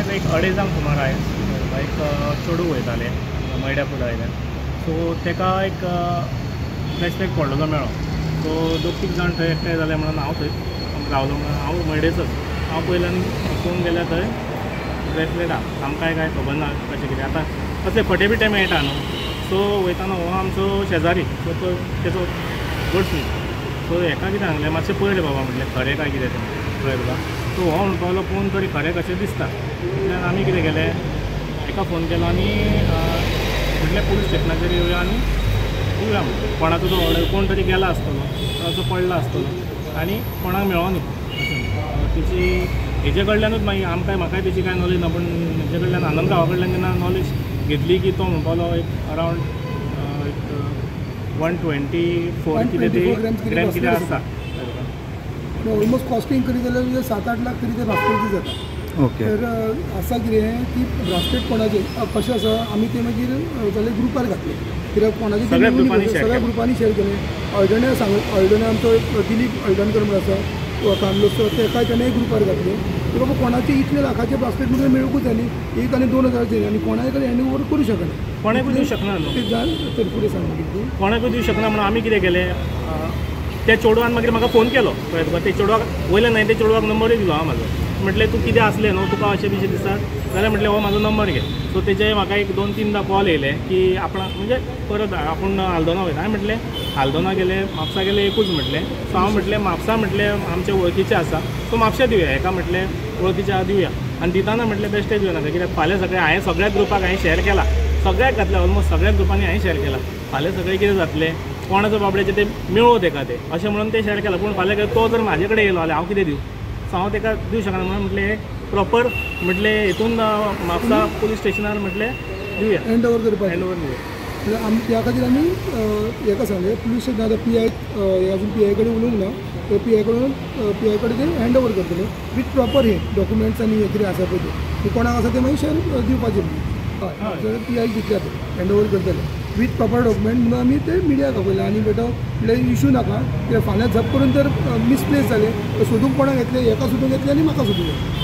म्हाका एक 2:30 सुमार आयज एक चेडूं वयतालें मैड्या पुला आयल्यान. सो तेका एक फ्लॅशबॅक पडलेलो मेळ्ळो. सो 2-3 जाण थंय एकठांय जाले म्हणून हांव थंय रावलो म्हणून हांव मैडेचोच. हांव पयल्यान पळोवंक गेल्यार थंय ब्रेसलेट आहा. आमकां काय खबर ना कशें कितें आतां कसले फटे बिटे मेळटा न्हू. सो वयताना हो आमचो शेजारी. सो तो तेचो घट्ट न्ही. सो हेका कितें सांगलें मातशें पळय रे बाबा म्हटलें खरें काय कितें तें पळय तुका. सो हो म्हणपाक लागलो पळोवन तरी खरें कशें दिसता. म्हटल्यार आमी कितें केलें हेका फोन केलो आनी म्हटलें पुलीस स्टेशनाचेर येवया आनी पळोवया म्हणलें कोणाचो तो ऑर्डर कोण तरी गेला आसतलो कोणाचो पडला आसतलो आनी कोणाक मेळो न्ही अशें. तेची हेजे कडल्यानूच मागीर आमकां म्हाकाय तेची कांय नॉलेज ना. पूण हेजे कडल्यान आनंदरावा कडल्यान जेन्ना नॉलेज घेतली की तो म्हणपालो एक अरावंड 124 कितें ती ग्रॅम कितें आसता. ऑलमोस्ट कॉस्टिंग करीत जाल्यार 7-8 लाख तरी ते ब्रास्लेटी जाता. ओके. तर आसा कितें की ब्रास्लेट कोणाचें कशें आसा आमी ते मागीर जाल्यार ग्रुपार घातले. कित्याक कोणाचें सगळ्या ग्रुपांनी शेअर केलें. हळदणे हळदणे आमचो दिलीप हळदणकर म्हणून आसा कांदलो सो तेका ताणें ग्रुपार घातले की बाबा कोणाचे इतले लाखाचे ब्रास्लेट म्हणजे मेळूंकूच जाय न्ही. 1 आनी 2,000 आनी कोणाय कडेन हँड ओवर करूं शकना. कोणाकूय दिवं शकना न्हू. ते जाल तर फुडें सांग मागीर कोणाकूय दिवं शकना म्हणून आमी कितें केलें त्या चेडवान मागीर म्हाका फोन केलो कळ्ळें तुका. ते चेडवाक वयल्यान हांवें त्या चेडवाक नंबरूय दिलो हांव म्हाजो. म्हटलें तूं कितें आसलें न्हू तुका अशें बिशें दिसता जाल्यार म्हटलें हो म्हाजो नंबर घे. सो तेजे म्हाका एक 2-3दां कॉल येयले की आपणा म्हणजे परत आपूण हाल्दोना वयता. हांवें म्हटलें हाल्दोना गेले म्हापसा गेले एकूच म्हटलें. सो हांव म्हटलें म्हापसा म्हटलें आमचे वळखीचे आसा सो म्हापशा दिवया. हेका म्हटलें वळखीचे आहा दिवया. आनी दिताना म्हटलें बेश्टेच दिवनाका कित्याक फाल्यां सगळें हांवें सगळ्या ग्रुपाक हांवें शेअर केला. सगळ्याक घातलें ऑलमोस्ट सगळ्या ग्रुपांनी हांवें शेअर केला. फाल्यां सगळें कितें जातलें कोणाचो बाबड्याचें तें मेळो तेका तें अशें म्हणून तें शेअर केलां. पूण फाल्यां तो जर म्हाजे कडेन येयलो जाल्यार हांव कितें दिवं. सो हांव तेका दिवं शकना म्हणून म्हटलें प्रॉपर म्हटलें हितून म्हापसा पुलीस स्टेशनार म्हटलें दिवया हँड ओवर करपाक. हँड ओवर दिवया. म्हणजे आमी त्या खातीर आमी हेका सांगलें पुलीस स्टेशन आतां PI अजून PI कडेन उलोवंक ना. तर PI कडेन ते हँड ओवर करतले वीथ प्रॉपर हे डॉक्युमेंट्स आनी हे कितें आसा पळय ते कोणाक आसा ते मागीर शेअर दिवपाचें. हय PI दितले ते हँड ओवर करतले वीथ प्रॉपर डॉक्युमेंट म्हणून आमी ते मिडियाक आपयलें. आनी बेटा म्हटल्यार इशू नाका कित्याक फाल्यां झप करून जर मिसप्लेस जाले सोदूंक कोणाक येतले हेका सोदूंक येतले आनी म्हाका सोदूंक येतले.